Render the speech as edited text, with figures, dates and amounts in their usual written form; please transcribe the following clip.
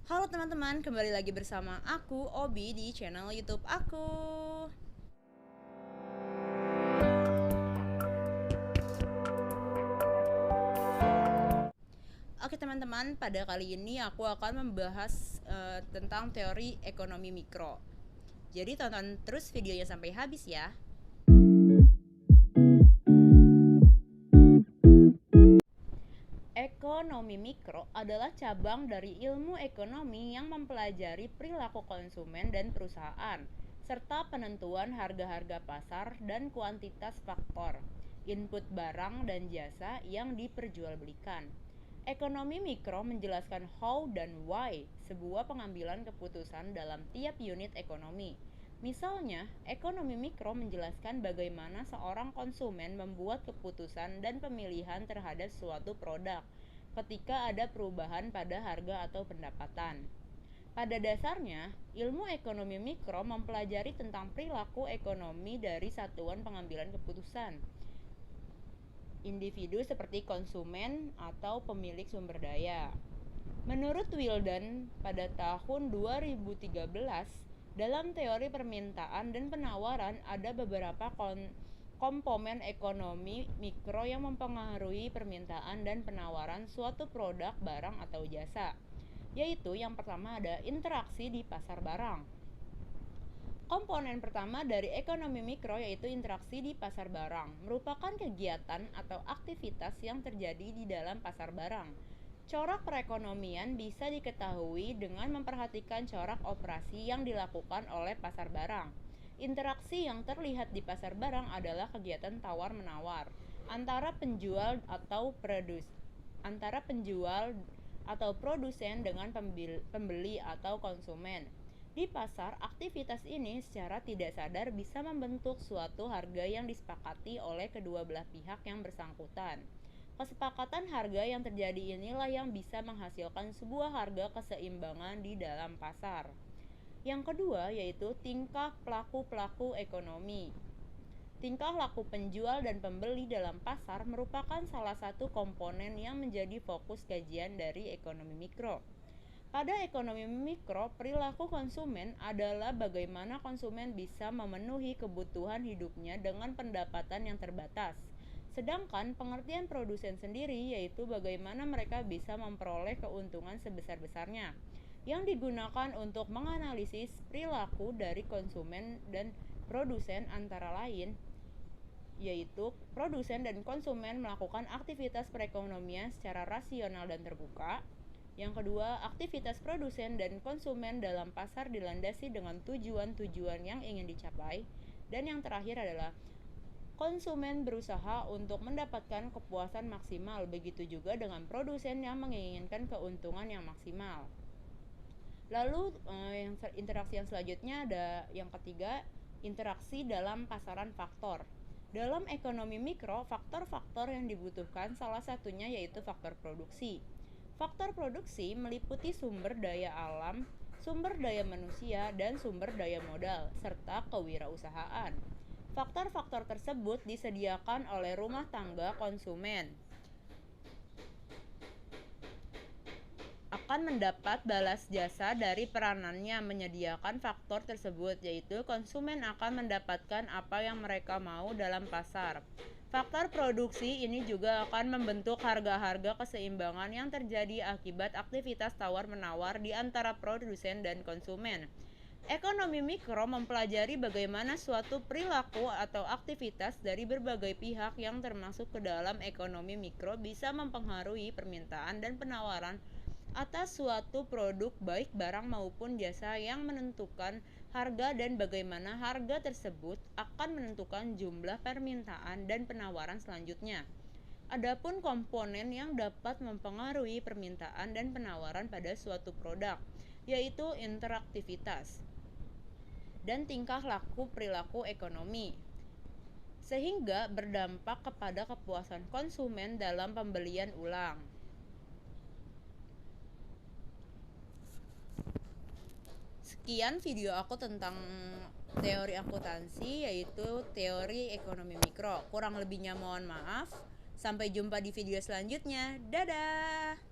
Halo teman-teman, kembali lagi bersama aku, Obi, di channel YouTube aku. Oke teman-teman, pada kali ini aku akan membahas tentang teori ekonomi mikro. Jadi tonton terus videonya sampai habis ya. Ekonomi mikro adalah cabang dari ilmu ekonomi yang mempelajari perilaku konsumen dan perusahaan, serta penentuan harga-harga pasar dan kuantitas faktor, input barang dan jasa yang diperjualbelikan. Ekonomi mikro menjelaskan how dan why sebuah pengambilan keputusan dalam tiap unit ekonomi. Misalnya, ekonomi mikro menjelaskan bagaimana seorang konsumen membuat keputusan dan pemilihan terhadap suatu produk ketika ada perubahan pada harga atau pendapatan. Pada dasarnya, ilmu ekonomi mikro mempelajari tentang perilaku ekonomi dari satuan pengambilan keputusan, individu seperti konsumen atau pemilik sumber daya. Menurut Wildan, pada tahun 2013, dalam teori permintaan dan penawaran ada beberapa komponen ekonomi mikro yang mempengaruhi permintaan dan penawaran suatu produk, barang, atau jasa. Yaitu yang pertama ada interaksi di pasar barang. Komponen pertama dari ekonomi mikro yaitu interaksi di pasar barang, merupakan kegiatan atau aktivitas yang terjadi di dalam pasar barang. Corak perekonomian bisa diketahui dengan memperhatikan corak operasi yang dilakukan oleh pasar barang. Interaksi yang terlihat di pasar barang adalah kegiatan tawar-menawar antara penjual atau produsen dengan pembeli atau konsumen. Di pasar, aktivitas ini secara tidak sadar bisa membentuk suatu harga yang disepakati oleh kedua belah pihak yang bersangkutan. Kesepakatan harga yang terjadi inilah yang bisa menghasilkan sebuah harga keseimbangan di dalam pasar. Yang kedua yaitu tingkah pelaku-pelaku ekonomi. Tingkah laku penjual dan pembeli dalam pasar merupakan salah satu komponen yang menjadi fokus kajian dari ekonomi mikro. Pada ekonomi mikro, perilaku konsumen adalah bagaimana konsumen bisa memenuhi kebutuhan hidupnya dengan pendapatan yang terbatas. Sedangkan pengertian produsen sendiri yaitu bagaimana mereka bisa memperoleh keuntungan sebesar-besarnya, yang digunakan untuk menganalisis perilaku dari konsumen dan produsen antara lain, yaitu produsen dan konsumen melakukan aktivitas perekonomian secara rasional dan terbuka. Yang kedua, aktivitas produsen dan konsumen dalam pasar dilandasi dengan tujuan-tujuan yang ingin dicapai. Dan yang terakhir adalah konsumen berusaha untuk mendapatkan kepuasan maksimal, begitu juga dengan produsen yang menginginkan keuntungan yang maksimal. Lalu interaksi yang selanjutnya ada yang ketiga, interaksi dalam pasaran faktor. Dalam ekonomi mikro, faktor-faktor yang dibutuhkan salah satunya yaitu faktor produksi. Faktor produksi meliputi sumber daya alam, sumber daya manusia, dan sumber daya modal, serta kewirausahaan. Faktor-faktor tersebut disediakan oleh rumah tangga konsumen. Akan mendapat balas jasa dari peranannya menyediakan faktor tersebut, yaitu konsumen akan mendapatkan apa yang mereka mau dalam pasar. Faktor produksi ini juga akan membentuk harga-harga keseimbangan yang terjadi akibat aktivitas tawar-menawar di antara produsen dan konsumen. Ekonomi mikro mempelajari bagaimana suatu perilaku atau aktivitas dari berbagai pihak yang termasuk ke dalam ekonomi mikro bisa mempengaruhi permintaan dan penawaran atas suatu produk baik barang maupun jasa, yang menentukan harga dan bagaimana harga tersebut akan menentukan jumlah permintaan dan penawaran selanjutnya. Adapun komponen yang dapat mempengaruhi permintaan dan penawaran pada suatu produk yaitu interaktivitas dan tingkah laku perilaku ekonomi, sehingga berdampak kepada kepuasan konsumen dalam pembelian ulang. Sekian video aku tentang teori akuntansi, yaitu teori ekonomi mikro. Kurang lebihnya mohon maaf. Sampai jumpa di video selanjutnya. Dadah.